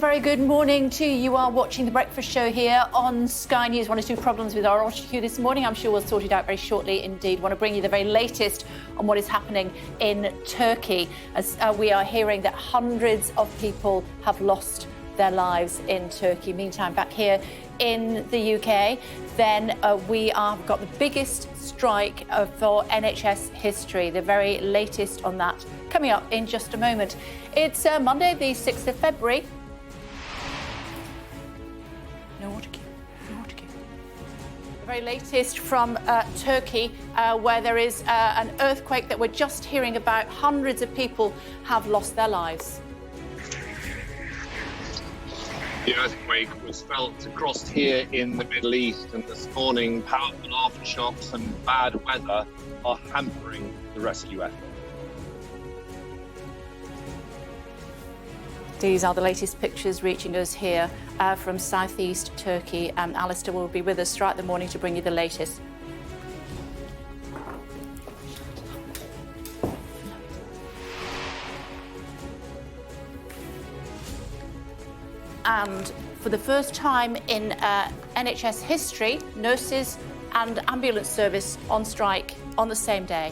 very good morning to you. You are watching The Breakfast Show here on Sky News. One or two problems with our audio this morning. I'm sure we'll sort it out very shortly indeed. Want to bring you the very latest on what is happening in Turkey, as we are hearing that hundreds of people have lost their lives in Turkey. Meantime, back here in the UK, then we have got the biggest strike for NHS history. The very latest on that coming up in just a moment. It's Monday, the 6th of February. No water cue. The very latest from Turkey, where there is an earthquake that we're just hearing about. Hundreds of people have lost their lives. The earthquake was felt across here in the Middle East, and this morning powerful aftershocks and bad weather are hampering the rescue effort. These are the latest pictures reaching us here from southeast Turkey. Alistair will be with us throughout the morning to bring you the latest. And for the first time in NHS history, nurses and ambulance service on strike on the same day.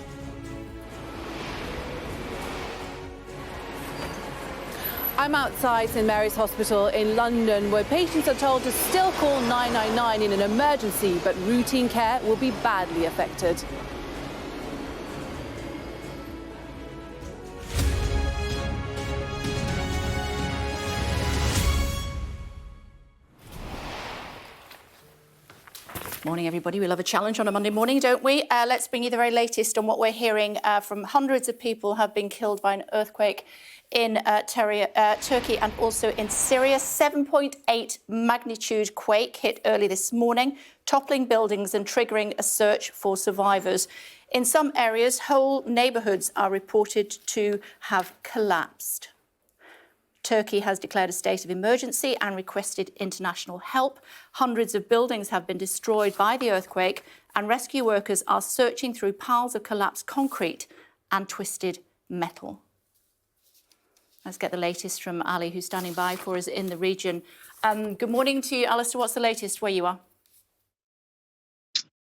I'm outside St Mary's Hospital in London, where patients are told to still call 999 in an emergency, but routine care will be badly affected. Morning, everybody. We love a challenge on a Monday morning, don't we? Let's bring you the very latest on what we're hearing from hundreds of people have been killed by an earthquake in Turkey and also in Syria. 7.8 magnitude quake hit early this morning, toppling buildings and triggering a search for survivors. In some areas, whole neighbourhoods are reported to have collapsed. Turkey has declared a state of emergency and requested international help. Hundreds of buildings have been destroyed by the earthquake, and rescue workers are searching through piles of collapsed concrete and twisted metal. Let's get the latest from Ali, who's standing by for us in the region. Good morning to you, Alistair. What's the latest where you are?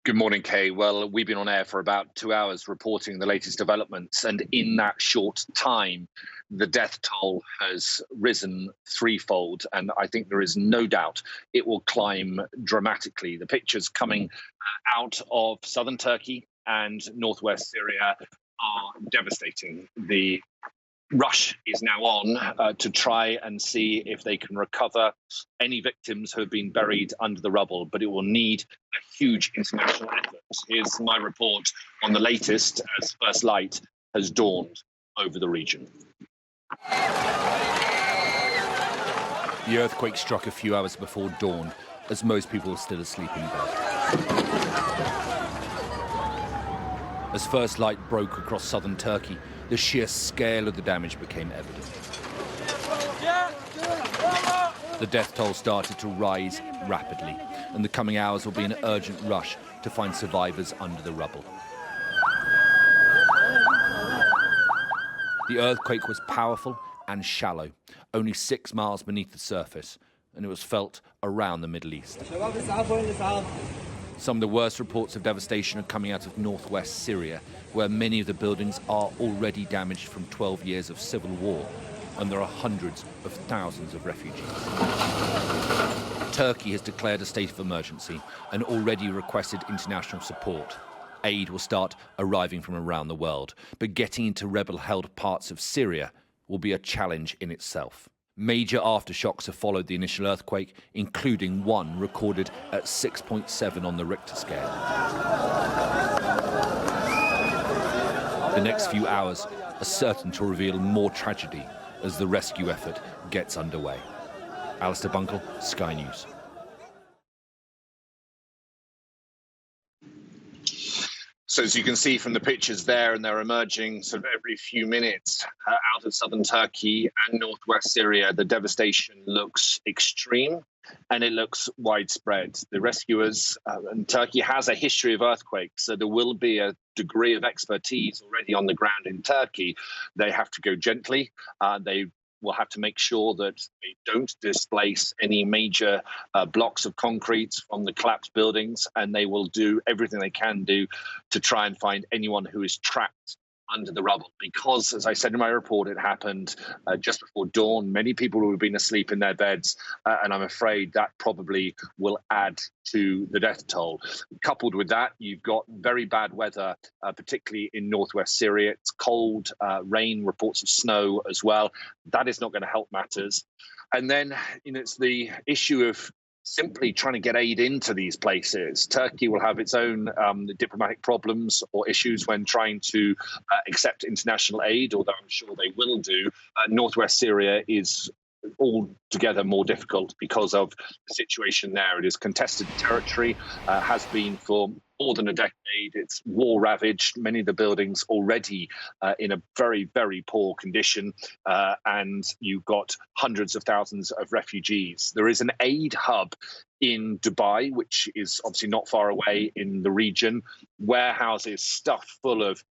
Good morning, Kay. Well, we've been on air for about 2 hours reporting the latest developments, and in that short time, the death toll has risen threefold, and I think there is no doubt it will climb dramatically. The pictures coming out of southern Turkey and northwest Syria are devastating. The rush is now on to try and see if they can recover any victims who have been buried under the rubble, but it will need a huge international effort. Here's my report on the latest as first light has dawned over the region. The earthquake struck a few hours before dawn, as most people were still asleep in bed. As first light broke across southern Turkey, the sheer scale of the damage became evident. The death toll started to rise rapidly, and the coming hours will be an urgent rush to find survivors under the rubble. The earthquake was powerful and shallow, only 6 miles beneath the surface, and it was felt around the Middle East. Some of the worst reports of devastation are coming out of northwest Syria, where many of the buildings are already damaged from 12 years of civil war, and there are hundreds of thousands of refugees. Turkey has declared a state of emergency and already requested international support. Aid will start arriving from around the world, but getting into rebel-held parts of Syria will be a challenge in itself. Major aftershocks have followed the initial earthquake, including one recorded at 6.7 on the Richter scale. The next few hours are certain to reveal more tragedy as the rescue effort gets underway. Alistair Bunkle, Sky News. So as you can see from the pictures there, and they're emerging sort of every few minutes out of southern Turkey and northwest Syria, the devastation looks extreme and it looks widespread. The rescuers, and Turkey has a history of earthquakes, so there will be a degree of expertise already on the ground in Turkey. They have to go gently. They will have to make sure that they don't displace any major blocks of concrete from the collapsed buildings, and they will do everything they can do to try and find anyone who is trapped under the rubble. Because, as I said in my report, it happened just before dawn. Many people who have been asleep in their beds, and I'm afraid that probably will add to the death toll. Coupled with that, you've got very bad weather, particularly in northwest Syria. It's cold, rain, reports of snow as well. That is not going to help matters. And then, it's the issue of simply trying to get aid into these places. Turkey will have its own diplomatic problems or issues when trying to accept international aid, although I'm sure they will do. Northwest Syria is altogether more difficult because of the situation there. It is contested territory, has been for more than a decade. It's war ravaged. Many of the buildings already in a very, very poor condition. And you've got hundreds of thousands of refugees. There is an aid hub in Dubai, which is obviously not far away in the region. Warehouses stuffed full of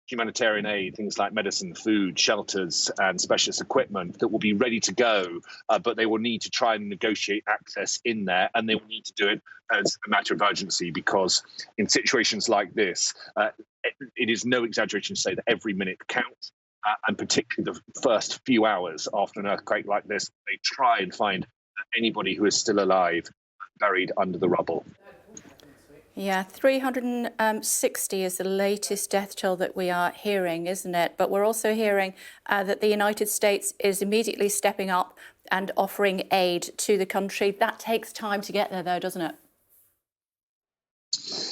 humanitarian aid, things like medicine, food, shelters, and specialist equipment that will be ready to go, but they will need to try and negotiate access in there, and they will need to do it as a matter of urgency, because in situations like this, it is no exaggeration to say that every minute counts, and particularly the first few hours after an earthquake like this, they try and find anybody who is still alive buried under the rubble. Yeah, 360 is the latest death toll that we are hearing, isn't it? But we're also hearing that the United States is immediately stepping up and offering aid to the country. That takes time to get there, though, doesn't it?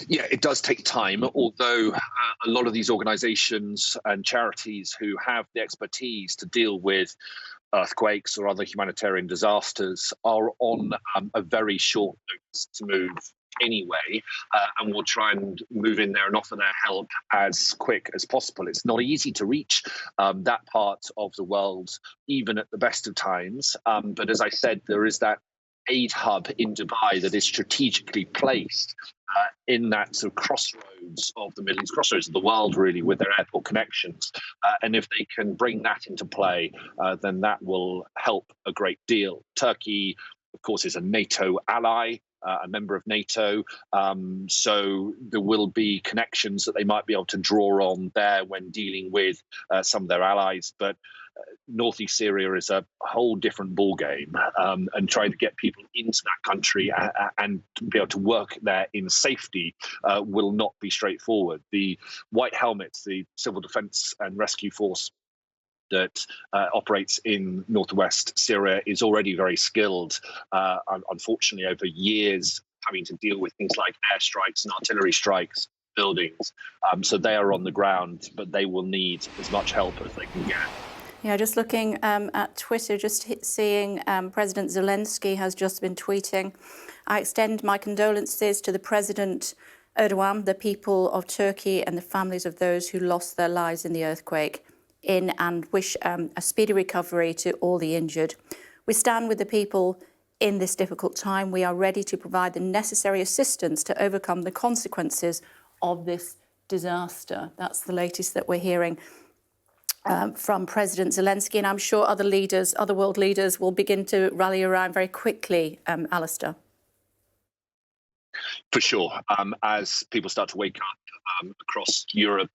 Yeah, it does take time, although a lot of these organisations and charities who have the expertise to deal with earthquakes or other humanitarian disasters are on a very short notice to move anyway, and will try and move in there and offer their help as quick as possible. It's not easy to reach that part of the world, even at the best of times. But as I said, there is that aid hub in Dubai that is strategically placed in that sort of crossroads of the Middle East, crossroads of the world, really, with their airport connections. And if they can bring that into play, then that will help a great deal. Turkey, of course, is a NATO ally, a member of NATO. So there will be connections that they might be able to draw on there when dealing with some of their allies. But northeast Syria is a whole different ballgame, and trying to get people into that country and to be able to work there in safety will not be straightforward. The White Helmets, the Civil Defence and Rescue Force that operates in northwest Syria, is already very skilled, unfortunately, over years, having to deal with things like airstrikes and artillery strikes, buildings. So they are on the ground, but they will need as much help as they can get. Yeah, just looking at Twitter, just seeing President Zelensky has just been tweeting, "I extend my condolences to the President Erdogan, the people of Turkey and the families of those who lost their lives in the earthquake, and wish a speedy recovery to all the injured. We stand with the people in this difficult time. We are ready to provide the necessary assistance to overcome the consequences of this disaster." That's the latest that we're hearing from President Zelensky, and I'm sure other leaders, other world leaders, will begin to rally around very quickly, Alistair. For sure. As people start to wake up across Europe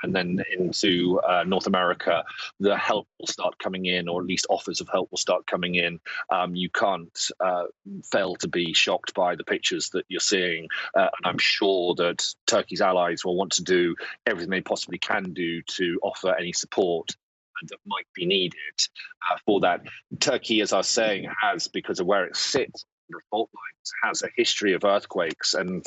and then into North America, the help will start coming in, or at least offers of help will start coming in. You can't fail to be shocked by the pictures that you're seeing. And I'm sure that Turkey's allies will want to do everything they possibly can do to offer any support that might be needed for that. Turkey, as I was saying, has, because of where it sits, fault lines, has a history of earthquakes, and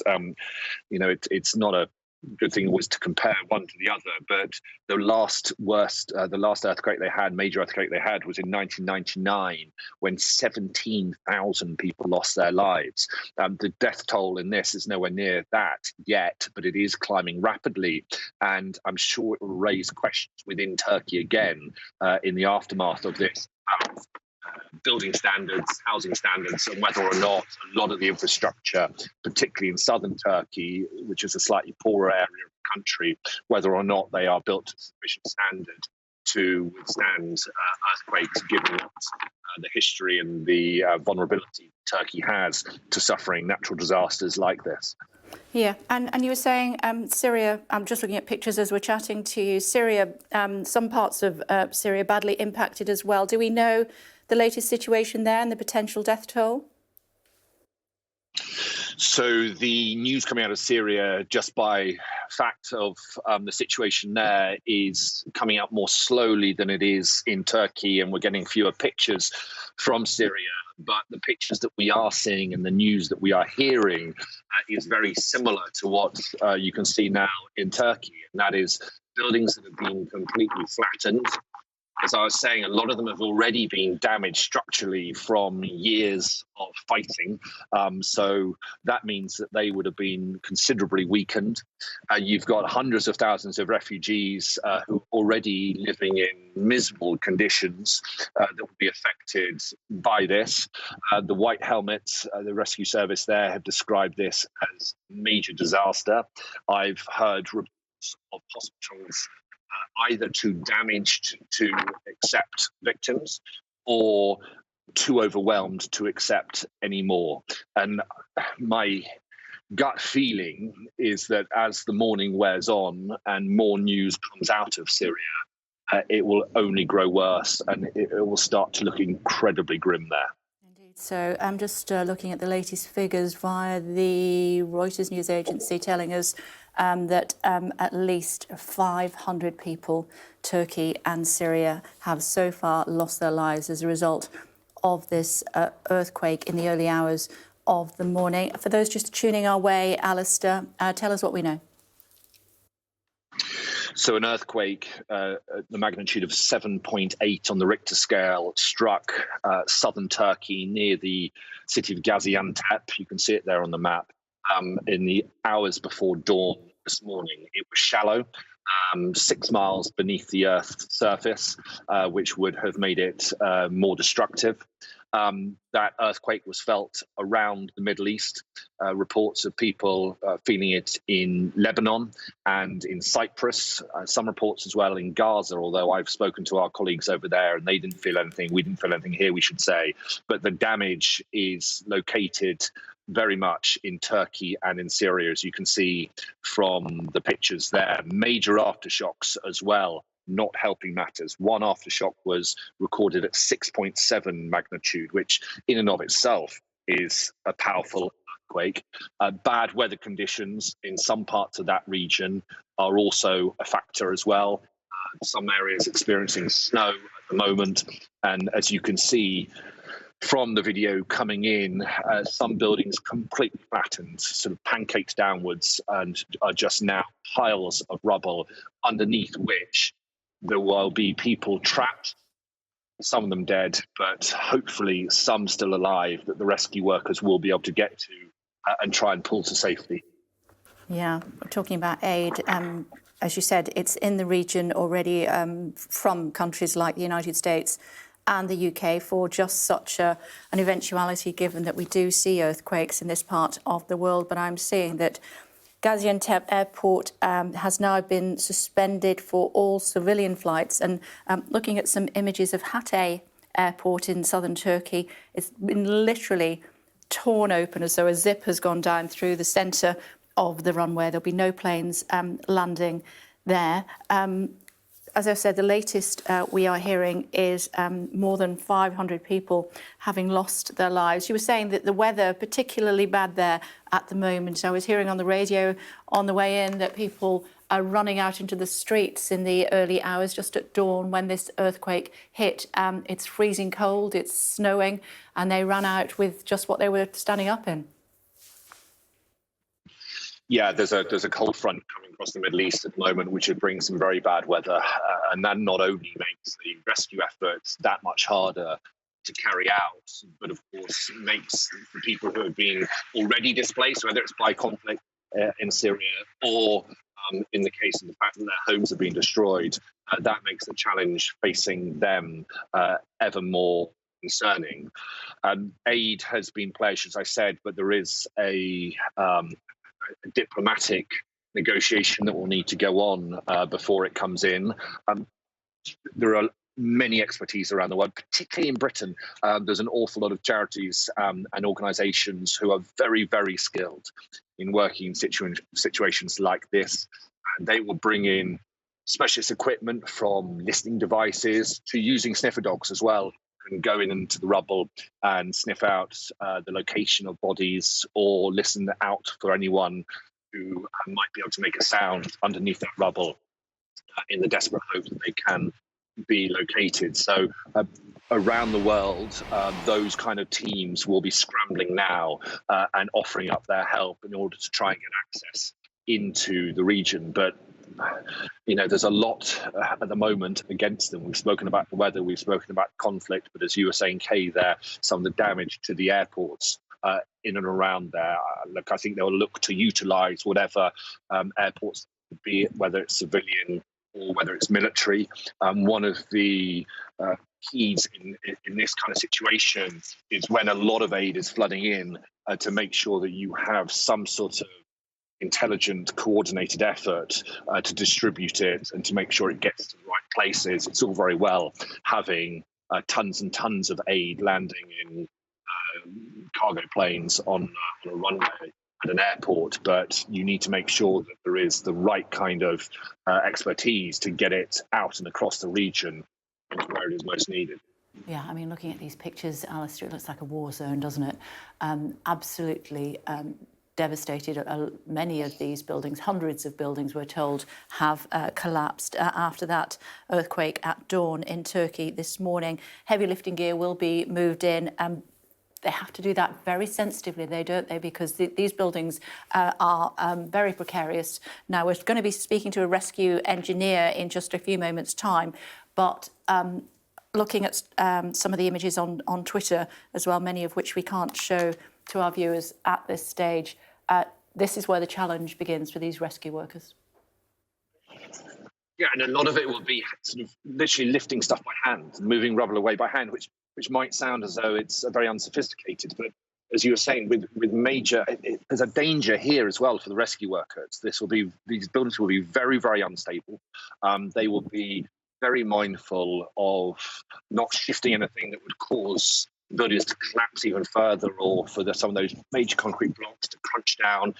it's not a good thing always to compare one to the other, but the last earthquake they had, major earthquake they had, was in 1999, when 17,000 people lost their lives. The death toll in this is nowhere near that yet, but it is climbing rapidly, and I'm sure it will raise questions within Turkey again in the aftermath of this. Building standards, housing standards, and whether or not a lot of the infrastructure, particularly in southern Turkey, which is a slightly poorer area of the country, whether or not they are built to sufficient standard to withstand earthquakes, given the history and the vulnerability Turkey has to suffering natural disasters like this. Yeah, and you were saying Syria, I'm just looking at pictures as we're chatting to you, Syria, some parts of Syria badly impacted as well. Do we know the latest situation there and the potential death toll? So the news coming out of Syria, just by fact of the situation there, is coming out more slowly than it is in Turkey, and we're getting fewer pictures from Syria. But the pictures that we are seeing and the news that we are hearing is very similar to what you can see now in Turkey, and that is buildings that have been completely flattened. As I was saying, a lot of them have already been damaged structurally from years of fighting. So that means that they would have been considerably weakened. You've got hundreds of thousands of refugees who are already living in miserable conditions that will be affected by this. The White Helmets, the rescue service there, have described this as a major disaster. I've heard reports of hospitals either too damaged to accept victims or too overwhelmed to accept any more. And my gut feeling is that as the morning wears on and more news comes out of Syria, it will only grow worse and it will start to look incredibly grim there. So I'm just looking at the latest figures via the Reuters news agency telling us that at least 500 people, Turkey and Syria, have so far lost their lives as a result of this earthquake in the early hours of the morning. For those just tuning our way, Alistair, tell us what we know. So an earthquake, the magnitude of 7.8 on the Richter scale, struck southern Turkey near the city of Gaziantep. You can see it there on the map. In the hours before dawn this morning, it was shallow, 6 miles beneath the Earth's surface, which would have made it more destructive. That earthquake was felt around the Middle East. Reports of people feeling it in Lebanon and in Cyprus. Some reports as well in Gaza, although I've spoken to our colleagues over there and they didn't feel anything. We didn't feel anything here, we should say. But the damage is located very much in Turkey and in Syria, as you can see from the pictures there. Major aftershocks as well, not helping matters. One aftershock was recorded at 6.7 magnitude, which in and of itself is a powerful earthquake. Bad weather conditions in some parts of that region are also a factor as well. Some areas experiencing snow at the moment. And as you can see from the video coming in, some buildings completely flattened, sort of pancaked downwards, and are just now piles of rubble underneath which there will be people trapped, some of them dead, but hopefully some still alive that the rescue workers will be able to get to and try and pull to safety. Yeah, we're talking about aid. As you said, it's in the region already from countries like the United States and the UK for just such an eventuality, given that we do see earthquakes in this part of the world. But I'm seeing that Gaziantep Airport has now been suspended for all civilian flights. And looking at some images of Hatay Airport in southern Turkey, it's been literally torn open as though a zip has gone down through the centre of the runway. There'll be no planes landing there. As I said, the latest we are hearing is more than 500 people having lost their lives. You were saying that the weather particularly bad there at the moment. I was hearing on the radio on the way in that people are running out into the streets in the early hours just at dawn when this earthquake hit. It's freezing cold, it's snowing, and they ran out with just what they were standing up in. Yeah, there's a cold front coming across the Middle East at the moment, which would bring some very bad weather. And that not only makes the rescue efforts that much harder to carry out, but of course makes the people who have been already displaced, whether it's by conflict in Syria or in the case of the fact that their homes have been destroyed, that makes the challenge facing them ever more concerning. Aid has been pledged, as I said, but there is a diplomatic negotiation that will need to go on before it comes in. there are many expertise around the world, particularly in Britain. There's an awful lot of charities and organisations who are very, very skilled in working in situations like this. And they will bring in specialist equipment, from listening devices to using sniffer dogs as well, and go into the rubble and sniff out the location of bodies, or listen out for anyone who might be able to make a sound underneath that rubble, in the desperate hope that they can be located. So around the world, those kind of teams will be scrambling now and offering up their help in order to try and get access into the region. But there's a lot at the moment against them. We've spoken about the weather, we've spoken about conflict, but as you were saying, Kay, there, some of the damage to the airports in and around there. Look, I think they'll look to utilise whatever airports, be it whether it's civilian or whether it's military. One of the keys in this kind of situation is when a lot of aid is flooding in, to make sure that you have some sort of intelligent, coordinated effort to distribute it and to make sure it gets to the right places. It's all very well having tons and tons of aid landing in cargo planes on a runway at an airport, but you need to make sure that there is the right kind of expertise to get it out and across the region into where it is most needed. Yeah, I mean, looking at these pictures, Alistair, it looks like a war zone, doesn't it? Absolutely devastated. Many of these buildings, hundreds of buildings, we're told, have collapsed after that earthquake at dawn in Turkey this morning. Heavy lifting gear will be moved in. They have to do that very sensitively, don't they? Because these buildings are very precarious. Now, we're going to be speaking to a rescue engineer in just a few moments' time, but looking at some of the images on Twitter as well, many of which we can't show to our viewers at this stage, this is where the challenge begins for these rescue workers. Yeah, and a lot of it will be sort of literally lifting stuff by hand, moving rubble away by hand, which might sound as though it's very unsophisticated, but as you were saying, with major, there's a danger here as well for the rescue workers. These buildings will be very, very unstable. They will be very mindful of not shifting anything that would cause buildings to collapse even further, or for some of those major concrete blocks to crunch down.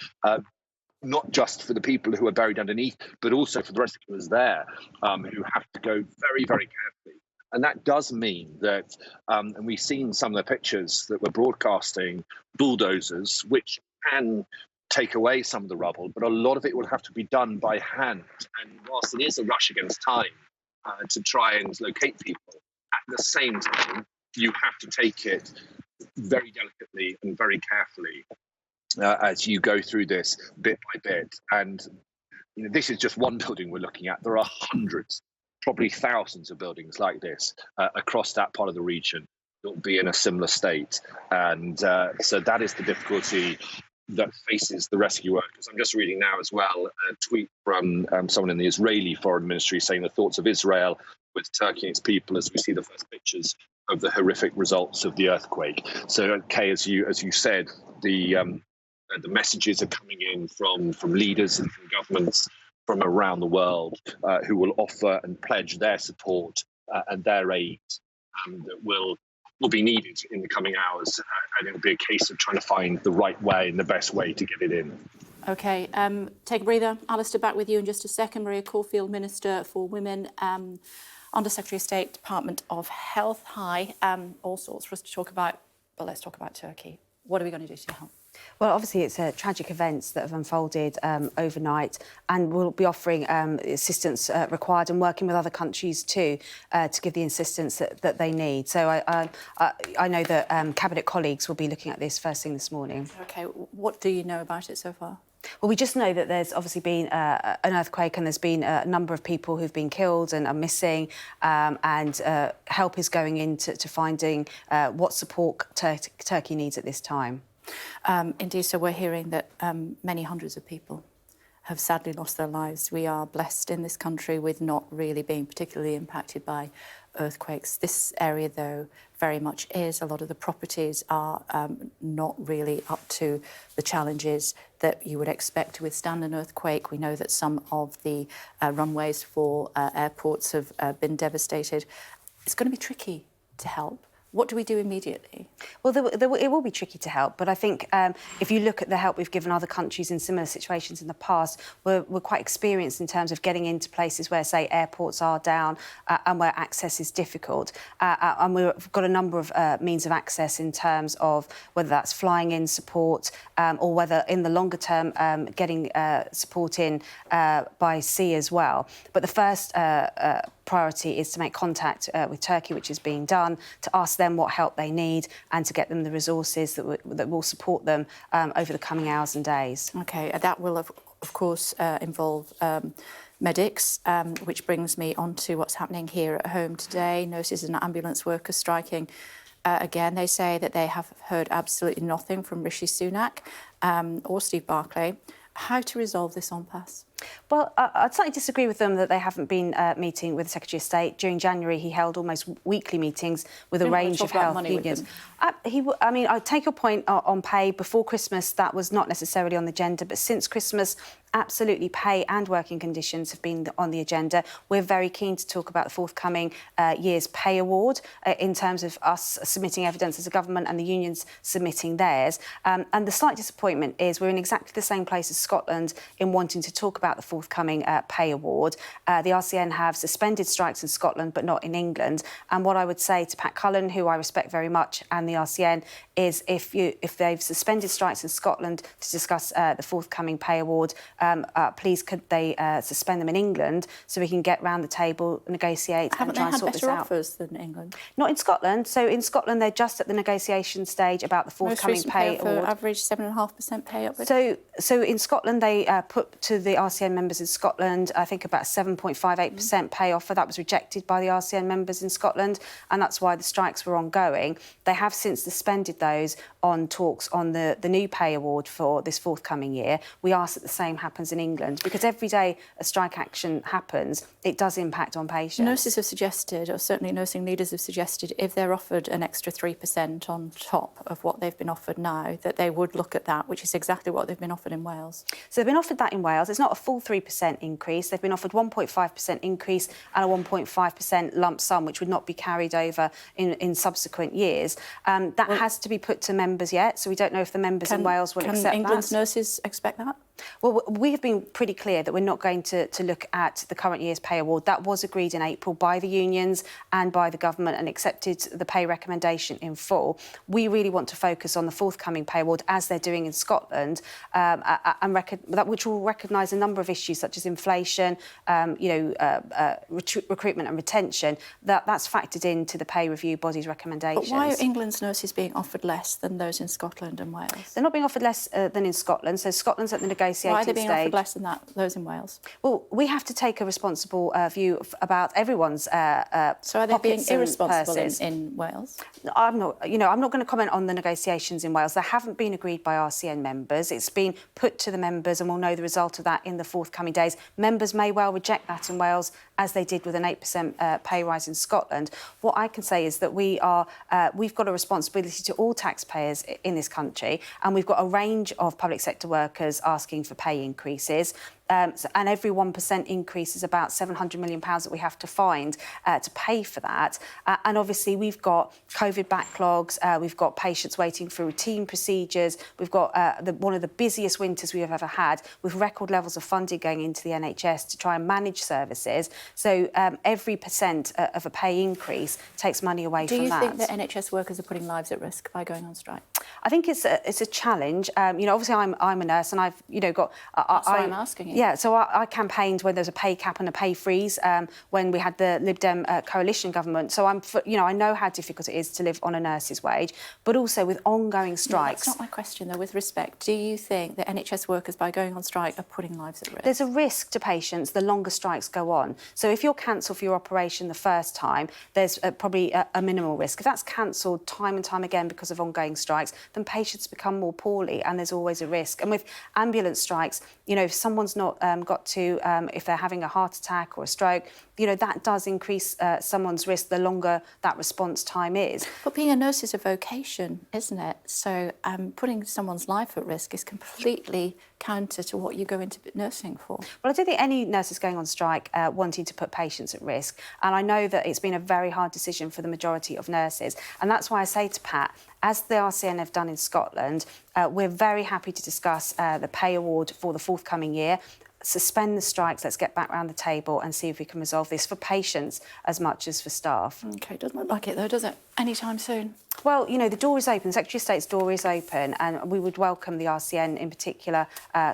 Not just for the people who are buried underneath, but also for the rescuers there, who have to go very, very carefully. And that does mean that, and we've seen some of the pictures that we're broadcasting, bulldozers, which can take away some of the rubble, but a lot of it will have to be done by hand. And whilst it is a rush against time to try and locate people, at the same time, you have to take it very delicately and very carefully as you go through this bit by bit. And this is just one building we're looking at. There are hundreds, probably thousands of buildings like this across that part of the region that will be in a similar state. And so that is the difficulty that faces the rescue workers. I'm just reading now as well a tweet from someone in the Israeli Foreign Ministry saying the thoughts of Israel with Turkey and its people as we see the first pictures of the horrific results of the earthquake. So, Kay, as you said, the messages are coming in from leaders and from governments from around the world who will offer and pledge their support and their aid that will be needed in the coming hours. And it will be a case of trying to find the right way and the best way to get it in. OK, take a breather. Alistair, back with you in just a second. Maria Caulfield, Minister for Women, Under Secretary of State, Department of Health. Hi, all sorts for us to talk about, but let's talk about Turkey. What are we going to do to help? Well, obviously, it's tragic events that have unfolded overnight, and we'll be offering assistance required and working with other countries too to give the assistance that they need. So I know that Cabinet colleagues will be looking at this first thing this morning. OK, what do you know about it so far? Well, we just know that there's obviously been an earthquake and there's been a number of people who've been killed and are missing, and help is going into finding what support Turkey needs at this time. Indeed, so we're hearing that many hundreds of people have sadly lost their lives. We are blessed in this country with not really being particularly impacted by earthquakes. This area, though, very much is. A lot of the properties are not really up to the challenges that you would expect to withstand an earthquake. We know that some of the runways for airports have been devastated. It's going to be tricky to help. What do we do immediately? Well, it will be tricky to help, but I think if you look at the help we've given other countries in similar situations in the past, we're quite experienced in terms of getting into places where, say, airports are down and where access is difficult. And we've got a number of means of access in terms of whether that's flying in support or whether in the longer term getting support in by sea as well. But the first priority is to make contact with Turkey, which is being done, to ask them what help they need and to get them the resources that will support them over the coming hours and days. OK, that will, of course, involve medics, which brings me on to what's happening here at home today. Nurses and ambulance workers striking. Again, they say that they have heard absolutely nothing from Rishi Sunak or Steve Barclay. How to resolve this impasse? Well, I'd slightly disagree with them that they haven't been meeting with the Secretary of State. During January, he held almost weekly meetings with a range of health unions. I mean, I take your point on pay. Before Christmas, that was not necessarily on the agenda, but since Christmas, absolutely pay and working conditions have been on the agenda. We're very keen to talk about the forthcoming year's pay award in terms of us submitting evidence as a government and the unions submitting theirs. And the slight disappointment is we're in exactly the same place as Scotland in wanting to talk about the forthcoming pay award. The RCN have suspended strikes in Scotland, but not in England. And what I would say to Pat Cullen, who I respect very much, and the RCN, is if they've suspended strikes in Scotland to discuss the forthcoming pay award, please could they suspend them in England so we can get round the table, negotiate and try and sort this out. Haven't they had better offers than England? Not in Scotland. So in Scotland, they're just at the negotiation stage about the forthcoming pay award. Average 7.5% pay upward. So in Scotland, they put to the RCN members in Scotland, I think about 7.58% pay offer. That was rejected by the RCN members in Scotland, and that's why the strikes were ongoing. They have since suspended those on talks on the new pay award for this forthcoming year. We ask that the same happens in England, because every day a strike action happens, it does impact on patients. Nurses have suggested, or certainly nursing leaders have suggested, if they're offered an extra 3% on top of what they've been offered now, that they would look at that, which is exactly what they've been offered in Wales. So they've been offered that in Wales. It's not a full 3% increase. They've been offered 1.5% increase and a 1.5% lump sum, which would not be carried over in subsequent years. That has to be put to members yet, so we don't know if the members in Wales will accept that. Can England's nurses expect that? Well, we have been pretty clear that we're not going to look at the current year's pay award. That was agreed in April by the unions and by the government and accepted the pay recommendation in full. We really want to focus on the forthcoming pay award, as they're doing in Scotland, which will recognise a number of issues such as inflation, recruitment and retention. That's factored into the pay review body's recommendations. But why are England's nurses being offered less than those in Scotland and Wales? They're not being offered less than in Scotland. So Scotland's at the negotiating stage. Why are they being offered less than those in Wales? Well, we have to take a responsible view about everyone's So are they being irresponsible in Wales? I'm not going to comment on the negotiations in Wales. They haven't been agreed by RCN members. It's been put to the members, and we'll know the result of that in the forthcoming days. Members may well reject that in Wales, as they did with an 8% pay rise in Scotland. What I can say is that we've got a responsibility to all taxpayers in this country, and we've got a range of public sector workers asking for pay increases. And every 1% increase is about £700 million that we have to find to pay for that. And obviously, we've got COVID backlogs, we've got patients waiting for routine procedures, we've got one of the busiest winters we have ever had, with record levels of funding going into the NHS to try and manage services. So every percent of a pay increase takes money away from that. Do you think that NHS workers are putting lives at risk by going on strike? I think it's a challenge. Obviously, I'm a nurse, and I've got. That's why I'm asking you. Yeah, so I campaigned when there was a pay cap and a pay freeze when we had the Lib Dem coalition government. So I know how difficult it is to live on a nurse's wage, but also with ongoing strikes. No, that's not my question, though. With respect, do you think that NHS workers, by going on strike, are putting lives at risk? There's a risk to patients the longer strikes go on. So if you're cancelled for your operation the first time, there's probably a minimal risk. If that's cancelled time and time again because of ongoing strikes, strikes, then patients become more poorly and there's always a risk. And with ambulance strikes, you know, if someone's not got to, if they're having a heart attack or a stroke, you know, that does increase someone's risk the longer that response time is. But being a nurse is a vocation, isn't it? So putting someone's life at risk is completely counter to what you go into nursing for. Well, I don't think any nurse is going on strike wanting to put patients at risk. And I know that it's been a very hard decision for the majority of nurses. And that's why I say to Pat, as the RCN have done in Scotland, we're very happy to discuss the pay award for the forthcoming year. Suspend the strikes, let's get back round the table and see if we can resolve this for patients as much as for staff. OK, doesn't look like it though, does it? Anytime soon? Well, you know, the door is open, the Secretary of State's door is open, and we would welcome the RCN in particular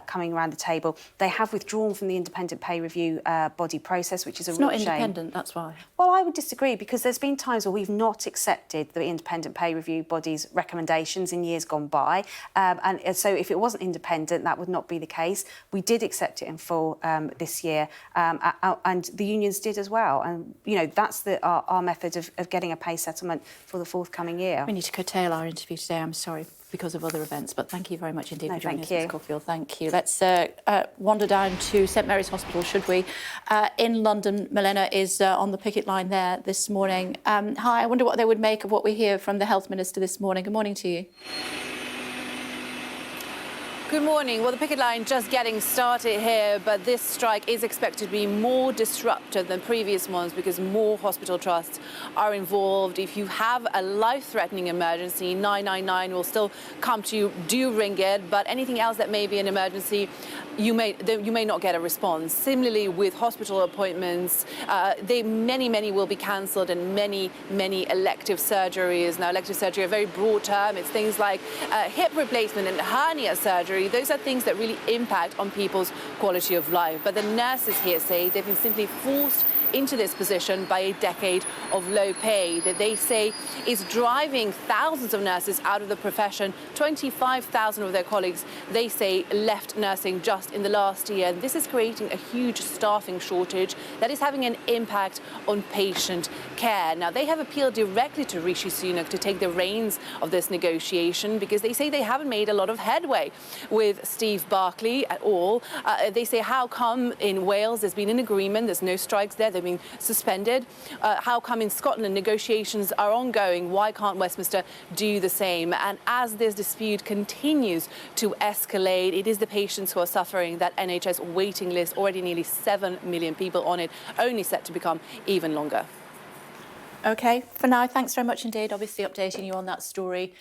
coming around the table. They have withdrawn from the independent pay review body process, which is a real shame. It's not independent, that's why. Well, I would disagree, because there's been times where we've not accepted the independent pay review body's recommendations in years gone by. And so if it wasn't independent, that would not be the case. We did accept it in full this year, and the unions did as well. And, you know, that's our method of getting a pay settlement for the forthcoming year. We need to curtail our interview today, I'm sorry, because of other events, but thank you very much indeed for joining us, Ms. Caulfield. Thank you. Let's wander down to St Mary's Hospital, should we? In London, Milena is on the picket line there this morning. Hi, I wonder what they would make of what we hear from the Health Minister this morning. Good morning to you. Good morning. Well, the picket line just getting started here, but this strike is expected to be more disruptive than previous ones because more hospital trusts are involved. If you have a life-threatening emergency, 999 will still come to you. Do ring it, but anything else that may be an emergency, you may not get a response. Similarly, with hospital appointments, many will be cancelled, and many elective surgeries. Now, elective surgery, a very broad term. It's things like hip replacement and hernia surgery. Those are things that really impact on people's quality of life. But the nurses here say they've been simply forced into this position by a decade of low pay that they say is driving thousands of nurses out of the profession. 25,000 of their colleagues, they say, left nursing just in the last year. This is creating a huge staffing shortage that is having an impact on patient care. Now, they have appealed directly to Rishi Sunak to take the reins of this negotiation because they say they haven't made a lot of headway with Steve Barclay at all. They say, how come in Wales there's been an agreement, there's no strikes there, they've been suspended? How come in Scotland negotiations are ongoing? Why can't Westminster do the same? And as this dispute continues to escalate, it is the patients who are suffering. That NHS waiting list, already nearly 7 million people on it, only set to become even longer. OK, for now, thanks very much indeed. Obviously updating you on that story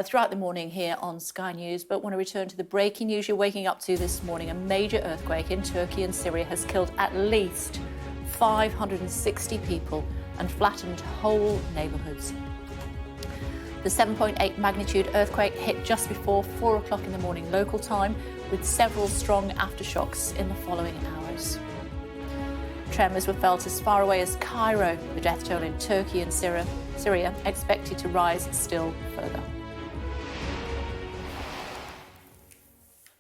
throughout the morning here on Sky News. But want to return to the breaking news you're waking up to this morning. A major earthquake in Turkey and Syria has killed at least 560 people and flattened whole neighbourhoods. The 7.8 magnitude earthquake hit just before 4 o'clock in the morning local time, with several strong aftershocks in the following hours. Tremors were felt as far away as Cairo. The death toll in Turkey and Syria expected to rise still further.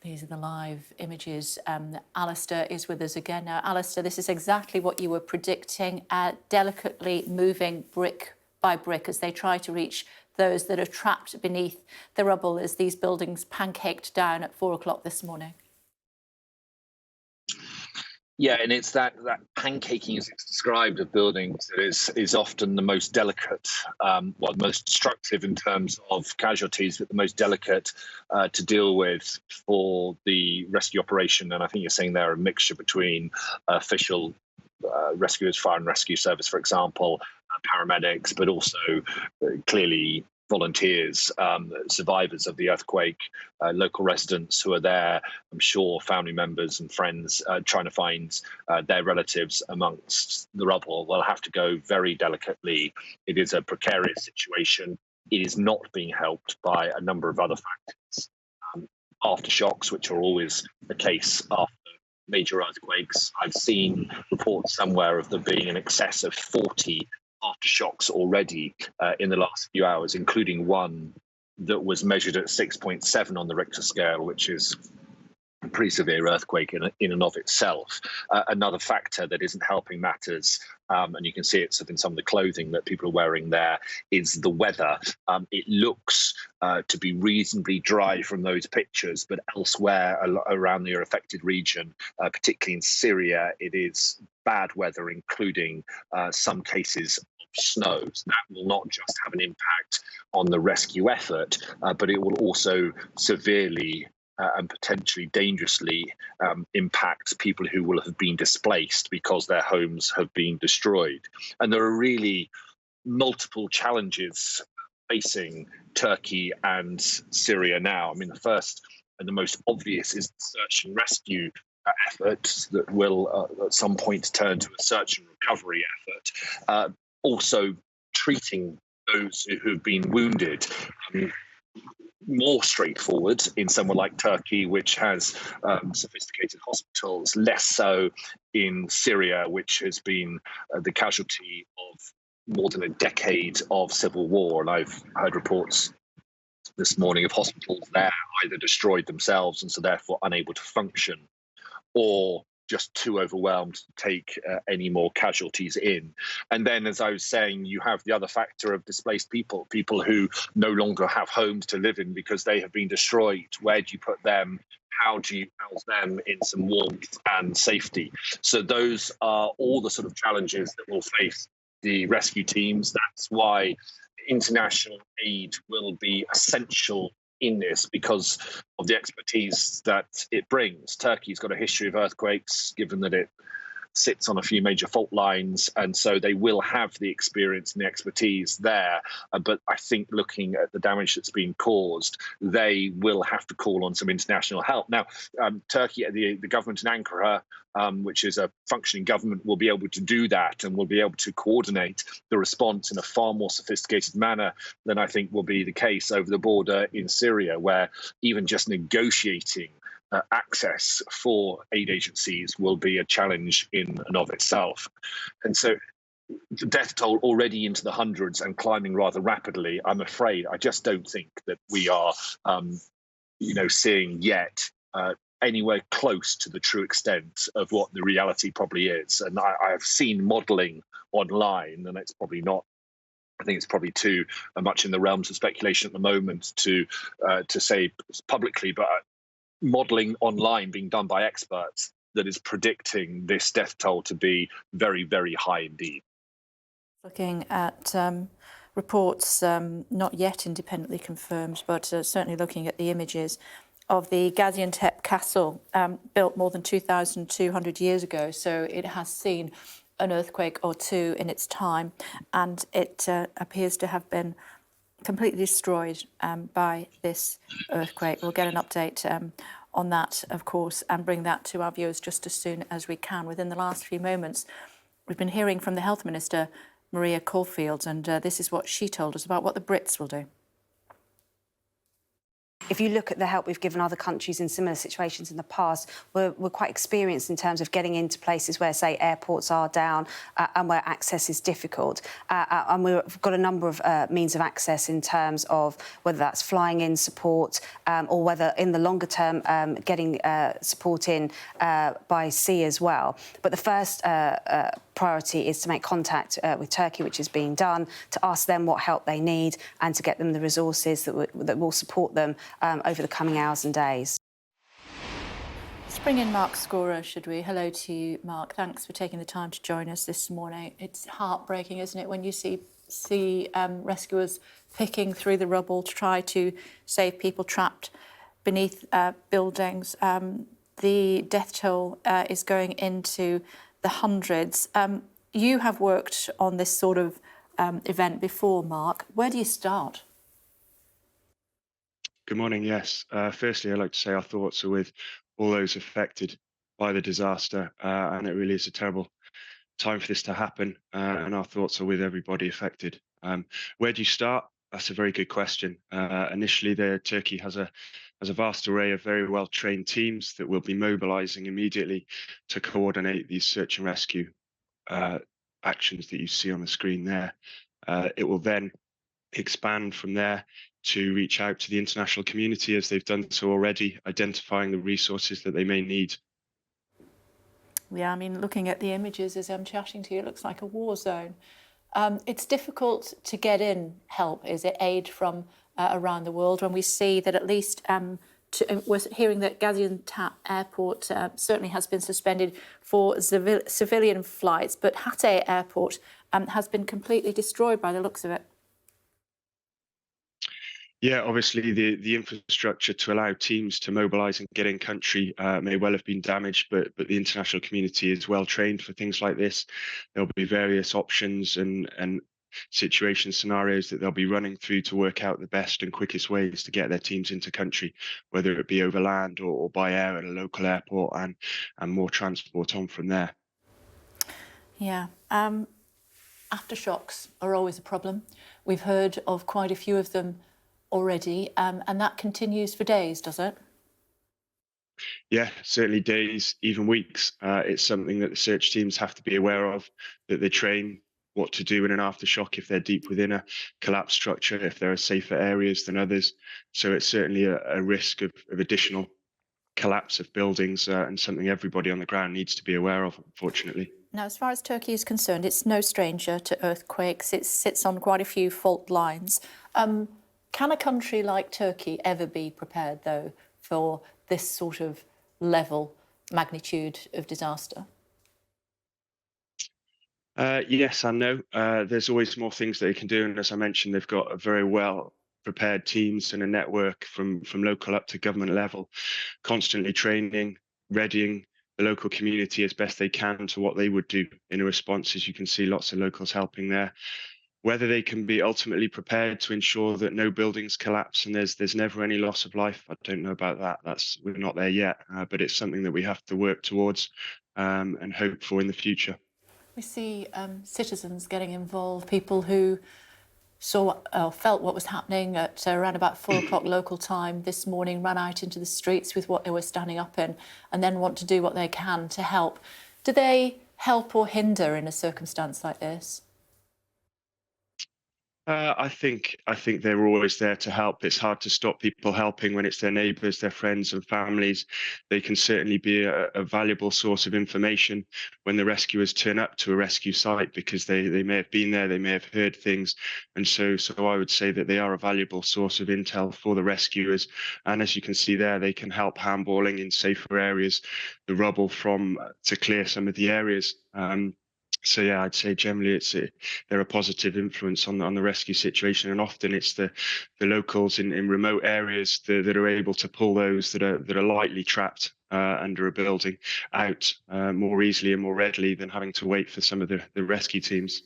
These are the live images. Alistair is with us again now. Alistair, this is exactly what you were predicting, delicately moving brick by brick as they try to reach those that are trapped beneath the rubble as these buildings pancaked down at 4 o'clock this morning. Yeah, and it's that pancaking, as it's described, of buildings that is often the most delicate, most destructive in terms of casualties, but the most delicate to deal with for the rescue operation. And I think you're saying there a mixture between official rescuers, fire and rescue service, for example, paramedics, but also clearly volunteers, survivors of the earthquake, local residents who are there, I'm sure family members and friends trying to find their relatives amongst the rubble. They'll have to go very delicately. It is a precarious situation. It is not being helped by a number of other factors. Aftershocks, which are always the case after major earthquakes. I've seen reports somewhere of there being in excess of 40 aftershocks already in the last few hours, including one that was measured at 6.7 on the Richter scale, which is pretty severe earthquake in and of itself. Another factor that isn't helping matters, and you can see it in some of the clothing that people are wearing there, is the weather. It looks to be reasonably dry from those pictures, but elsewhere around the affected region, particularly in Syria, it is bad weather, including some cases of snow. So that will not just have an impact on the rescue effort, but it will also severely and potentially dangerously impact people who will have been displaced because their homes have been destroyed. And there are really multiple challenges facing Turkey and Syria now. I mean, the first and the most obvious is the search and rescue effort that will at some point turn to a search and recovery effort. Also treating those who have been wounded. More straightforward in somewhere like Turkey, which has sophisticated hospitals, less so in Syria, which has been the casualty of more than a decade of civil war. And I've heard reports this morning of hospitals there either destroyed themselves and so therefore unable to function, or just too overwhelmed to take any more casualties in. And then, as I was saying, you have the other factor of displaced people who no longer have homes to live in because they have been destroyed. Where do you put them? How do you house them in some warmth and safety? So those are all the sort of challenges that will face the rescue teams. That's why international aid will be essential in this, because of the expertise that it brings. Turkey's got a history of earthquakes, given that it sits on a few major fault lines, and so they will have the experience and the expertise there. But I think looking at the damage that's been caused, they will have to call on some international help. Now, Turkey, the government in Ankara, which is a functioning government, will be able to do that and will be able to coordinate the response in a far more sophisticated manner than I think will be the case over the border in Syria, where even just negotiating access for aid agencies will be a challenge in and of itself. And so the death toll already into the hundreds and climbing rather rapidly, I'm afraid. I just don't think that we are, seeing yet anywhere close to the true extent of what the reality probably is. And I have seen modelling online, and it's probably not, I think it's probably too much in the realms of speculation at the moment to say publicly, but modelling online being done by experts that is predicting this death toll to be very, very high indeed. Looking at reports not yet independently confirmed, but certainly looking at the images of the Gaziantep castle, built more than 2,200 years ago. So it has seen an earthquake or two in its time, and it appears to have been completely destroyed by this earthquake. We'll get an update on that, of course, and bring that to our viewers just as soon as we can. Within the last few moments, we've been hearing from the Health Minister, Maria Caulfield, and this is what she told us about what the Brits will do. If you look at the help we've given other countries in similar situations in the past, we're quite experienced in terms of getting into places where, say, airports are down and where access is difficult. And we've got a number of means of access in terms of whether that's flying in support or whether in the longer term getting support in by sea as well. But the first priority is to make contact with Turkey, which is being done, to ask them what help they need and to get them the resources that will support them over the coming hours and days. Let's bring in Mark Scorer, should we? Hello to you, Mark. Thanks for taking the time to join us this morning. It's heartbreaking, isn't it, when you see rescuers picking through the rubble to try to save people trapped beneath buildings. The death toll is going into the hundreds. You have worked on this sort of event before, Mark. Where do you start? Good morning. Yes. Firstly, I'd like to say our thoughts are with all those affected by the disaster, and it really is a terrible time for this to happen, and our thoughts are with everybody affected. Where do you start? That's a very good question. Initially, Turkey has a vast array of very well-trained teams that will be mobilising immediately to coordinate these search and rescue actions that you see on the screen there. It will then expand from there to reach out to the international community, as they've done so already, identifying the resources that they may need. Yeah, I mean, looking at the images as I'm chatting to you, it looks like a war zone. It's difficult to get in help, is it, aid from around the world, when we see that at least we're hearing that Gaziantep airport certainly has been suspended for civilian flights, but Hatay airport has been completely destroyed by the looks of it. Yeah, obviously the infrastructure to allow teams to mobilise and get in country may well have been damaged, but the international community is well trained for things like this. There'll be various options and situation scenarios that they'll be running through to work out the best and quickest ways to get their teams into country, whether it be over land or by air at a local airport, and more transport on from there. Yeah. Aftershocks are always a problem. We've heard of quite a few of them already, and that continues for days, does it? Yeah, certainly days, even weeks. It's something that the search teams have to be aware of, that they train what to do in an aftershock if they're deep within a collapsed structure, if there are safer areas than others. So it's certainly a risk of additional collapse of buildings, and something everybody on the ground needs to be aware of, unfortunately. Now, as far as Turkey is concerned, it's no stranger to earthquakes. It sits on quite a few fault lines. Can a country like Turkey ever be prepared, though, for this sort of level, magnitude of disaster? Yes and no. There's always more things that they can do, and as I mentioned, they've got a very well prepared teams and a network from local up to government level, constantly training, readying the local community as best they can to what they would do in a response. As you can see, lots of locals helping there. Whether they can be ultimately prepared to ensure that no buildings collapse and there's never any loss of life, I don't know about that. We're not there yet, but it's something that we have to work towards and hope for in the future. We see citizens getting involved, people who saw or felt what was happening at around about 4 o'clock local time this morning, ran out into the streets with what they were standing up in, and then want to do what they can to help. Do they help or hinder in a circumstance like this? I think they're always there to help. It's hard to stop people helping when it's their neighbours, their friends and families. They can certainly be a valuable source of information when the rescuers turn up to a rescue site, because they may have been there, they may have heard things. And so I would say that they are a valuable source of intel for the rescuers. And as you can see there, they can help handballing in safer areas, the rubble to clear some of the areas. So yeah, I'd say generally they're a positive influence on the rescue situation, and often it's the locals in remote areas that are able to pull those that are lightly trapped under a building out more easily and more readily than having to wait for some of the rescue teams.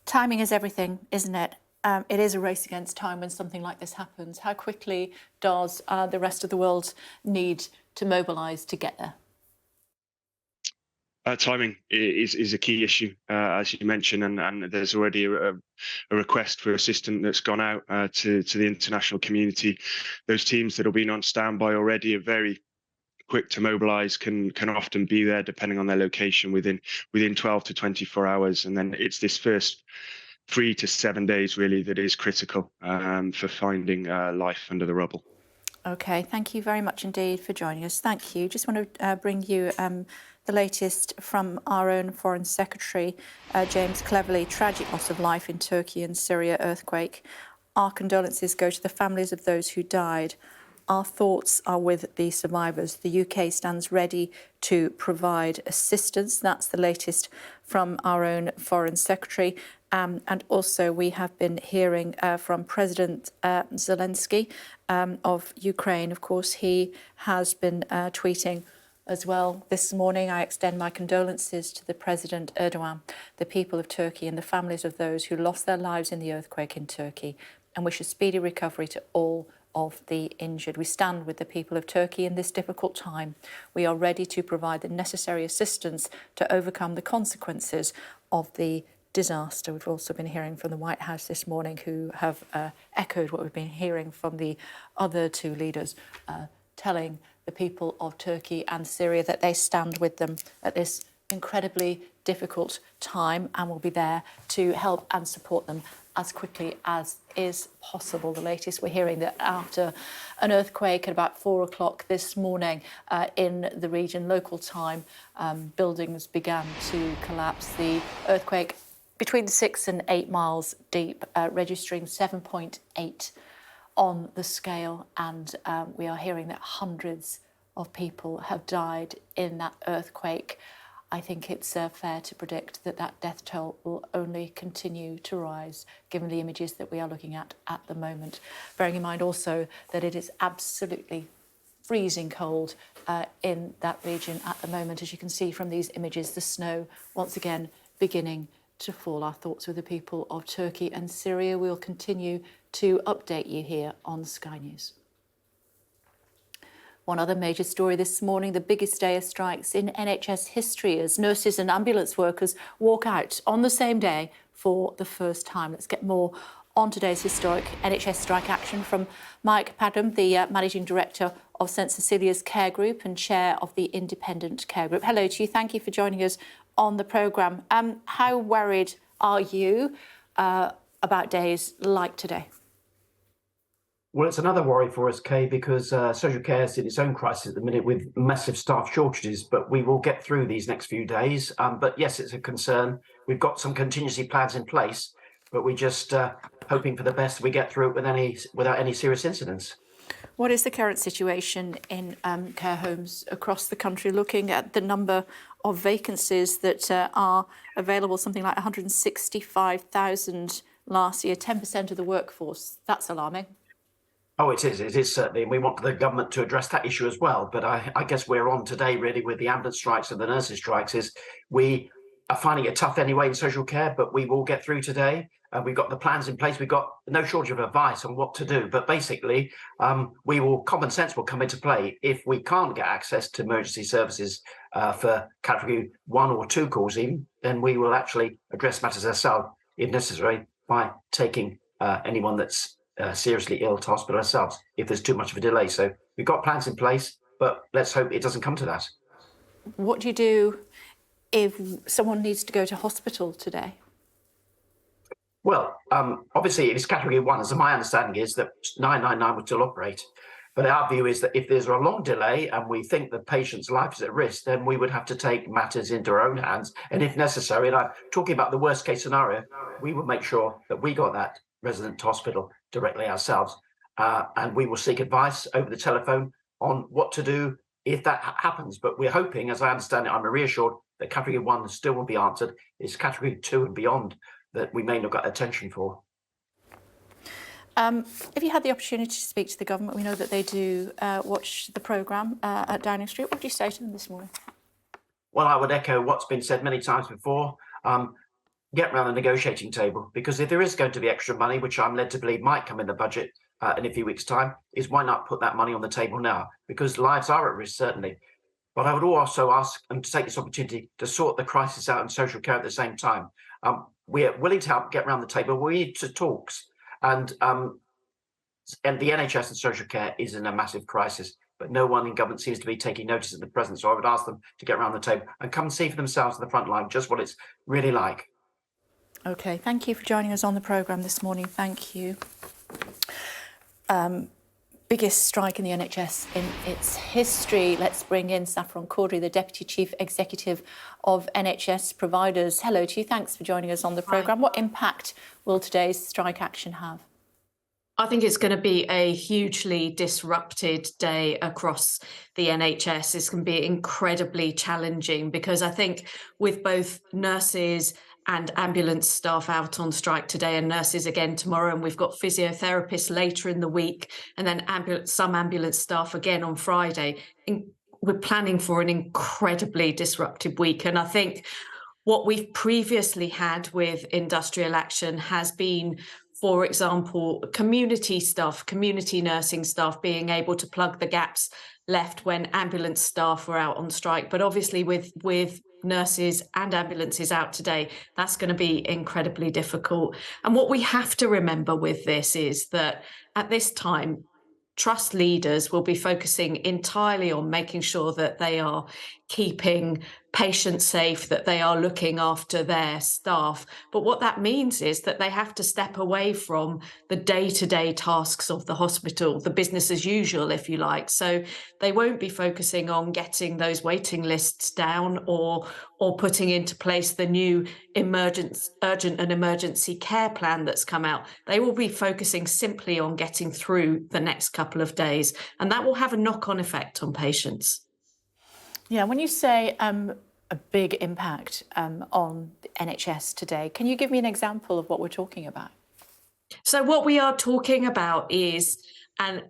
Timing is everything, isn't it? It is a race against time when something like this happens. How quickly does the rest of the world need to mobilise to get there? Timing is a key issue, as you mentioned, and there's already a request for assistance that's gone out to the international community. Those teams that have been on standby already are very quick to mobilise, can often be there depending on their location within 12 to 24 hours, and then it's this first 3 to 7 days really that is critical for finding life under the rubble. OK, thank you very much indeed for joining us. Thank you. Just want to bring you the latest from our own Foreign Secretary, James Cleverly. Tragic loss of life in Turkey and Syria earthquake. Our condolences go to the families of those who died. Our thoughts are with the survivors. The UK stands ready to provide assistance. That's the latest from our own Foreign Secretary. And also we have been hearing from President Zelensky of Ukraine. Of course, he has been tweeting as well this morning. I extend my condolences to the President Erdogan, the people of Turkey and the families of those who lost their lives in the earthquake in Turkey, and wish a speedy recovery to all of the injured. We stand with the people of Turkey in this difficult time. We are ready to provide the necessary assistance to overcome the consequences of the disaster. We've also been hearing from the White House this morning, who have echoed what we've been hearing from the other two leaders, telling the people of Turkey and Syria that they stand with them at this incredibly difficult time and will be there to help and support them as quickly as is possible. The latest we're hearing that after an earthquake at about 4 o'clock this morning in the region, local time, buildings began to collapse. The earthquake between 6 and 8 miles deep, registering 7.8 on the scale, and we are hearing that hundreds of people have died in that earthquake. I think it's fair to predict that that death toll will only continue to rise, given the images that we are looking at the moment. Bearing in mind also that it is absolutely freezing cold in that region at the moment. As you can see from these images, the snow once again beginning to fall. Our thoughts with the people of Turkey and Syria. We'll continue to update you here on Sky News. One other major story this morning, the biggest day of strikes in NHS history as nurses and ambulance workers walk out on the same day for the first time. Let's get more on today's historic NHS strike action from Mike Padgham, the Managing Director of St Cecilia's Care Group and Chair of the Independent Care Group. Hello to you. Thank you for joining us on the programme. How worried are you about days like today? Well, it's another worry for us, Kay, because social care is in its own crisis at the minute with massive staff shortages, but we will get through these next few days. But yes, it's a concern. We've got some contingency plans in place, but we're just hoping for the best we get through it without any serious incidents. What is the current situation in care homes across the country, looking at the number of vacancies that are available, something like 165,000 last year, 10% of the workforce? That's alarming. Oh, it is. It is certainly. And we want the government to address that issue as well. But I guess we're on today really with the ambulance strikes and the nurses strikes is we are finding it tough anyway in social care, but we will get through today. We've got the plans in place. We've got no shortage of advice on what to do. But basically, common sense will come into play. If we can't get access to emergency services for category 1 or 2 calls even, then we will actually address matters ourselves, if necessary, by taking anyone that's seriously ill to hospital ourselves if there's too much of a delay. So we've got plans in place, but let's hope it doesn't come to that. What do you do if someone needs to go to hospital today? Well, obviously, it's category 1, as my understanding is that 999 would still operate. But our view is that if there's a long delay and we think the patient's life is at risk, then we would have to take matters into our own hands. And if necessary, and I'm talking about the worst case scenario, we will make sure that we got that resident to hospital directly ourselves. And we will seek advice over the telephone on what to do if that happens. But we're hoping, as I understand it, I'm reassured that category 1 still will be answered. It's category 2 and beyond that we may not get attention for. If you had the opportunity to speak to the government, we know that they do watch the programme at Downing Street. What would you say to them this morning? Well, I would echo what's been said many times before. Get around the negotiating table, because if there is going to be extra money, which I'm led to believe might come in the budget in a few weeks' time, is why not put that money on the table now? Because lives are at risk, certainly. But I would also ask them to take this opportunity to sort the crisis out in social care at the same time. We're willing to help get around the table. We need to talks. And the NHS and social care is in a massive crisis, but no one in government seems to be taking notice at the present. So I would ask them to get around the table and come and see for themselves in the front line just what it's really like. OK, thank you for joining us on the programme this morning. Thank you. Biggest strike in the NHS in its history. Let's bring in Saffron Caudry, the Deputy Chief Executive of NHS Providers. Hello to you. Thanks for joining us on the programme. What impact will today's strike action have? I think it's going to be a hugely disrupted day across the NHS. It's going to be incredibly challenging because I think with both nurses and ambulance staff out on strike today and nurses again tomorrow, and we've got physiotherapists later in the week, and then some ambulance staff again on Friday. We're planning for an incredibly disruptive week. And I think what we've previously had with industrial action has been, for example, community staff, community nursing staff being able to plug the gaps left when ambulance staff were out on strike. But obviously with nurses and ambulances out today, that's going to be incredibly difficult. And what we have to remember with this is that at this time, trust leaders will be focusing entirely on making sure that they are keeping patients safe, that they are looking after their staff. But what that means is that they have to step away from the day-to-day tasks of the hospital, the business as usual, if you like. So they won't be focusing on getting those waiting lists down or putting into place the new urgent and emergency care plan that's come out. They will be focusing simply on getting through the next couple of days, and that will have a knock-on effect on patients. Yeah, when you say a big impact on the NHS today, can you give me an example of what we're talking about? So what we are talking about is an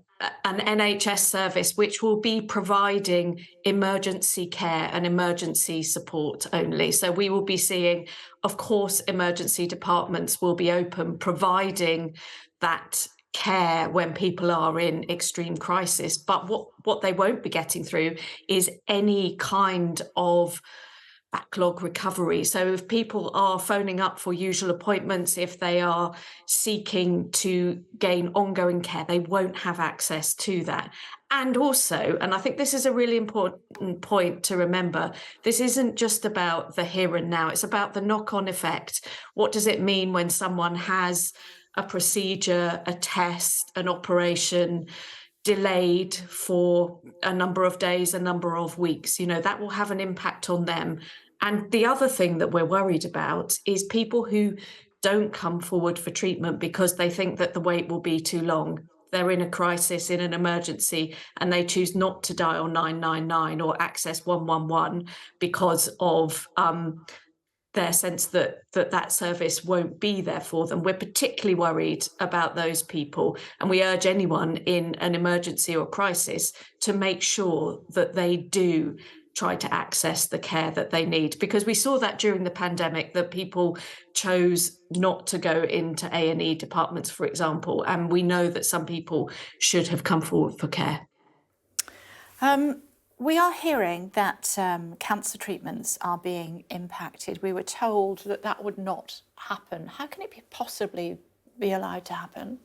NHS service which will be providing emergency care and emergency support only. So we will be seeing, of course, emergency departments will be open, providing that care when people are in extreme crisis. But what they won't be getting through is any kind of backlog recovery. So if people are phoning up for usual appointments, if they are seeking to gain ongoing care, they won't have access to that. And also, and I think this is a really important point to remember, this isn't just about the here and now, it's about the knock-on effect. What does it mean when someone has a procedure, a test, an operation delayed for a number of days, a number of weeks? You know, that will have an impact on them. And the other thing that we're worried about is people who don't come forward for treatment because they think that the wait will be too long. They're in a crisis, in an emergency, and they choose not to dial 999 or access 111 because of their sense that service won't be there for them. We're particularly worried about those people, and we urge anyone in an emergency or crisis to make sure that they do try to access the care that they need, because we saw that during the pandemic, that people chose not to go into A&E departments, for example, and we know that some people should have come forward for care. We are hearing that cancer treatments are being impacted. We were told that that would not happen. How can it possibly be allowed to happen?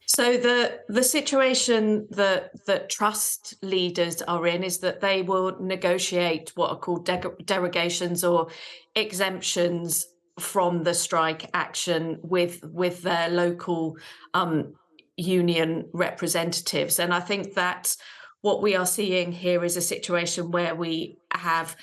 So the situation that trust leaders are in is that they will negotiate what are called derogations or exemptions from the strike action with their local union representatives. And I think that what we are seeing here is a situation where we have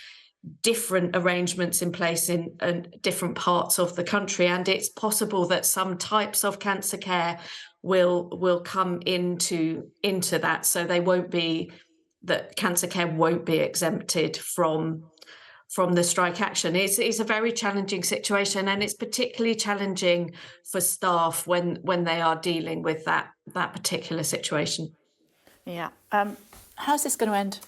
different arrangements in place in different parts of the country, and it's possible that some types of cancer care will come into that, so that cancer care won't be exempted from the strike action. It's a very challenging situation, and it's particularly challenging for staff when they are dealing with that particular situation. Yeah. How's this going to end?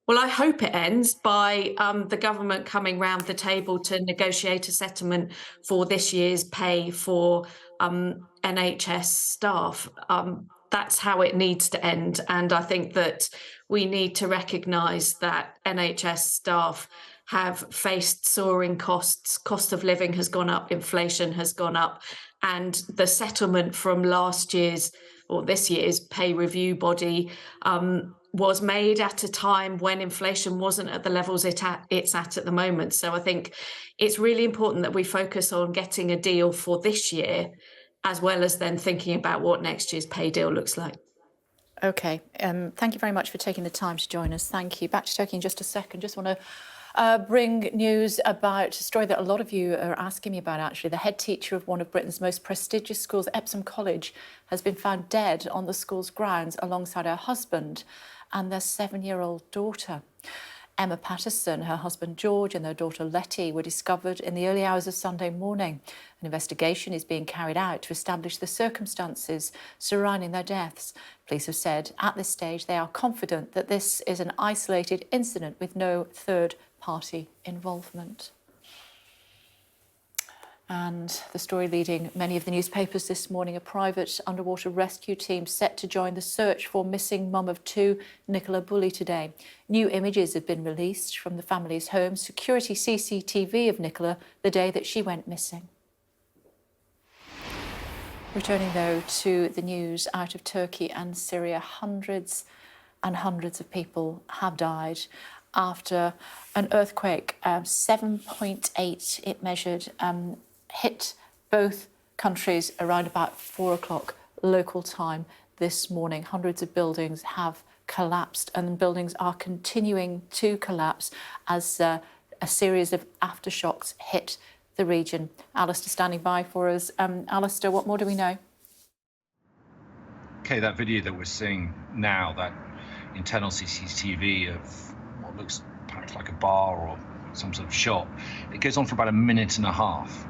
Well, I hope it ends by the government coming round the table to negotiate a settlement for this year's pay for NHS staff. That's how it needs to end. And I think that we need to recognise that NHS staff have faced soaring costs. Cost of living has gone up, inflation has gone up, and the settlement from last year's or this year's pay review body was made at a time when inflation wasn't at the levels it's at the moment. So I think it's really important that we focus on getting a deal for this year, as well as then thinking about what next year's pay deal looks like. OK, thank you very much for taking the time to join us. Thank you. Back to Turkey in just a second. Just want to bring news about a story that a lot of you are asking me about, actually. The head teacher of one of Britain's most prestigious schools, Epsom College, has been found dead on the school's grounds alongside her husband and their 7-year-old daughter. Emma Patterson, her husband George and their daughter Letty were discovered in the early hours of Sunday morning. An investigation is being carried out to establish the circumstances surrounding their deaths. Police have said at this stage they are confident that this is an isolated incident with no third-party involvement. And the story leading many of the newspapers this morning, a private underwater rescue team set to join the search for missing mum of 2, Nicola Bulley, today. New images have been released from the family's home, security CCTV of Nicola the day that she went missing. Returning, though, to the news out of Turkey and Syria, hundreds and hundreds of people have died after an earthquake, 7.8 it measured, hit both countries around about 4 o'clock local time this morning. Hundreds of buildings have collapsed, and buildings are continuing to collapse as a series of aftershocks hit the region. Alistair standing by for us. Alistair, what more do we know? Okay, that video that we're seeing now, that internal CCTV of what looks perhaps like a bar or some sort of shop, it goes on for about a minute and a half.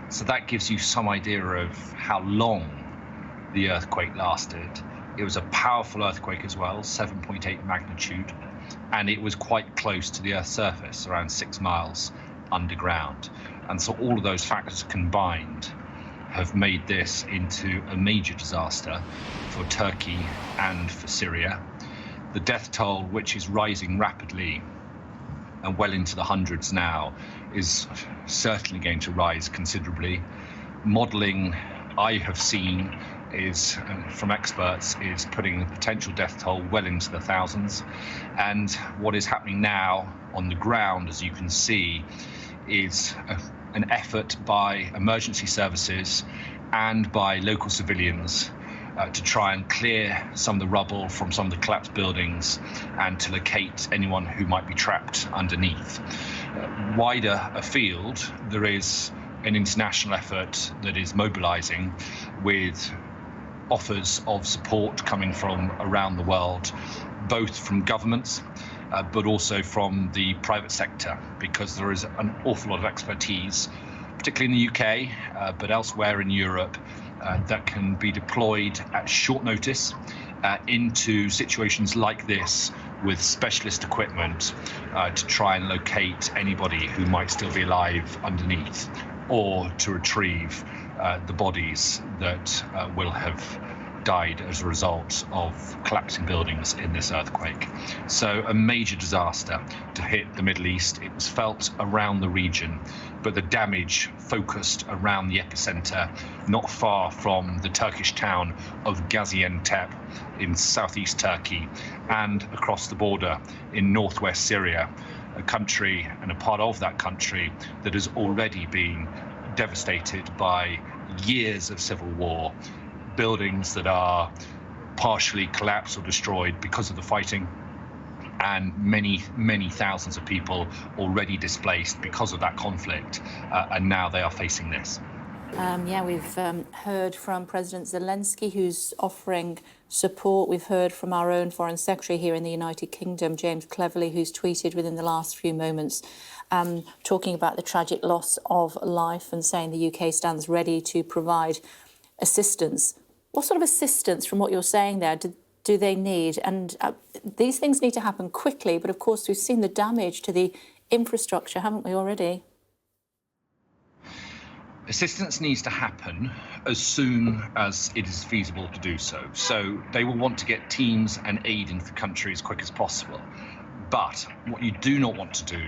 So that gives you some idea of how long the earthquake lasted. It was a powerful earthquake as well, 7.8 magnitude, and it was quite close to the Earth's surface, around 6 miles underground. And so all of those factors combined have made this into a major disaster for Turkey and for Syria. The death toll, which is rising rapidly and well into the hundreds now, is certainly going to rise considerably. Modelling I have seen is from experts is putting the potential death toll well into the thousands. And what is happening now on the ground, as you can see, is an effort by emergency services and by local civilians to try and clear some of the rubble from some of the collapsed buildings and to locate anyone who might be trapped underneath. Wider afield, there is an international effort that is mobilizing with offers of support coming from around the world, both from governments but also from the private sector, because there is an awful lot of expertise, particularly in the UK, but elsewhere in Europe, that can be deployed at short notice into situations like this with specialist equipment to try and locate anybody who might still be alive underneath, or to retrieve the bodies that will have died as a result of collapsing buildings in this earthquake. So a major disaster to hit the Middle East. It was felt around the region, but the damage focused around the epicenter, not far from the Turkish town of Gaziantep in southeast Turkey, and across the border in northwest Syria, a country and a part of that country that has already been devastated by years of civil war. Buildings that are partially collapsed or destroyed because of the fighting, and many thousands of people already displaced because of that conflict, and now they are facing this. Yeah, we've heard from President Zelensky, who's offering support. We've heard from our own Foreign Secretary here in the United Kingdom, James Cleverly, who's tweeted within the last few moments, talking about the tragic loss of life and saying the UK stands ready to provide assistance. What sort of assistance, from what you're saying there, do they need? And these things need to happen quickly, but of course we've seen the damage to the infrastructure, haven't we, already? Assistance needs to happen as soon as it is feasible to do so. So they will want to get teams and aid into the country as quick as possible. But what you do not want to do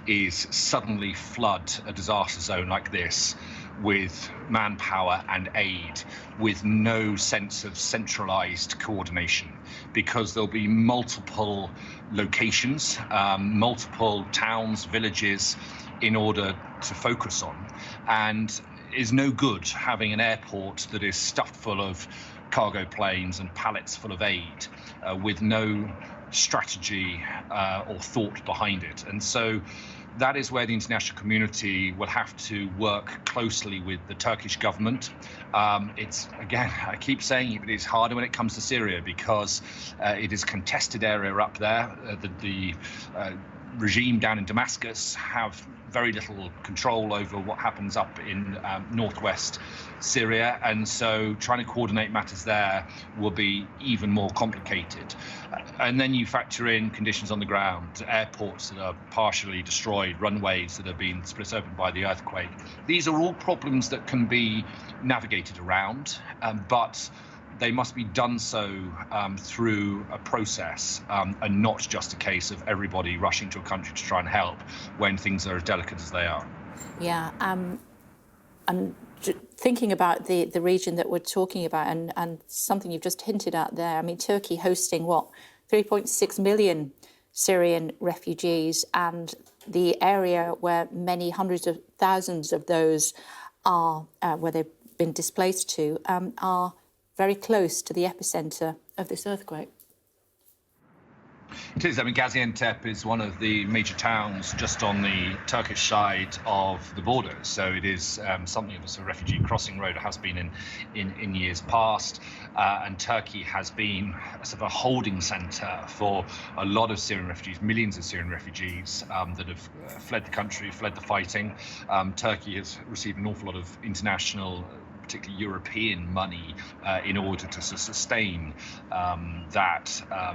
is suddenly flood a disaster zone like this with manpower and aid, with no sense of centralized coordination, because there'll be multiple locations, multiple towns, villages in order to focus on. And is no good having an airport that is stuffed full of cargo planes and pallets full of aid with no strategy or thought behind it. And so that is where the international community will have to work closely with the Turkish government. It's, again, I keep saying it, but it's harder when it comes to Syria, because it is a contested area up there. The regime down in Damascus have very little control over what happens up in northwest Syria, and so trying to coordinate matters there will be even more complicated. And then you factor in conditions on the ground, airports that are partially destroyed, runways that have been split open by the earthquake. These are all problems that can be navigated around, but they must be done so through a process, and not just a case of everybody rushing to a country to try and help when things are as delicate as they are. Yeah, I'm thinking about the region that we're talking about, and something you've just hinted at there. I mean, Turkey hosting, what, 3.6 million Syrian refugees, and the area where many hundreds of thousands of those are, where they've been displaced to, are very close to the epicenter of this earthquake. It is. I mean, Gaziantep is one of the major towns just on the Turkish side of the border. So it is something of a sort of refugee crossing road. It has been in years past. And Turkey has been a sort of a holding centre for a lot of Syrian refugees, millions of Syrian refugees that have fled the country, fled the fighting. Turkey has received an awful lot of international, particularly European money in order to sustain that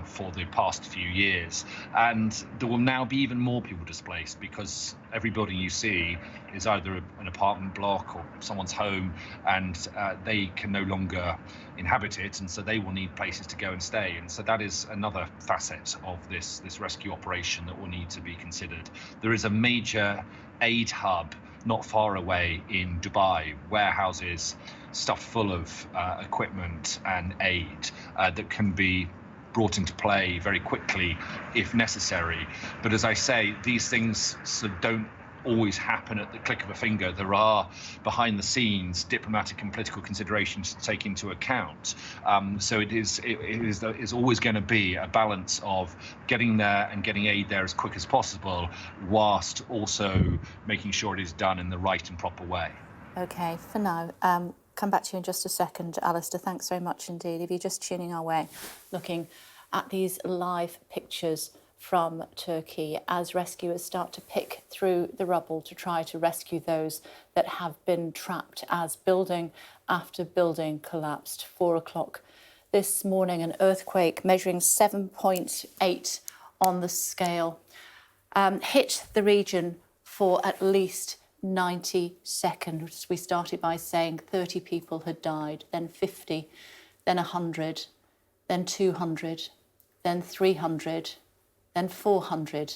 for the past few years. And there will now be even more people displaced because every building you see is either an apartment block or someone's home, and they can no longer inhabit it, and so they will need places to go and stay. And so that is another facet of this rescue operation that will need to be considered. There is a major aid hub not far away in Dubai, warehouses stuffed full of equipment and aid that can be brought into play very quickly if necessary. But as I say, these things sort of don't always happen at the click of a finger. There are behind the scenes diplomatic and political considerations to take into account. So it is always going to be a balance of getting there and getting aid there as quick as possible, whilst also making sure it is done in the right and proper way. OK, for now, come back to you in just a second, Alistair. Thanks very much indeed. If you're just tuning our way, looking at these live pictures from Turkey as rescuers start to pick through the rubble to try to rescue those that have been trapped as building after building collapsed. 4 o'clock this morning, an earthquake measuring 7.8 on the scale hit the region for at least 90 seconds. We started by saying 30 people had died, then 50, then 100, then 200, then 300, then 400,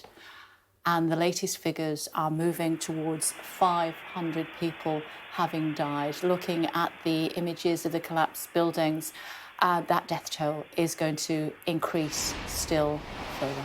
and the latest figures are moving towards 500 people having died. Looking at the images of the collapsed buildings, that death toll is going to increase still further.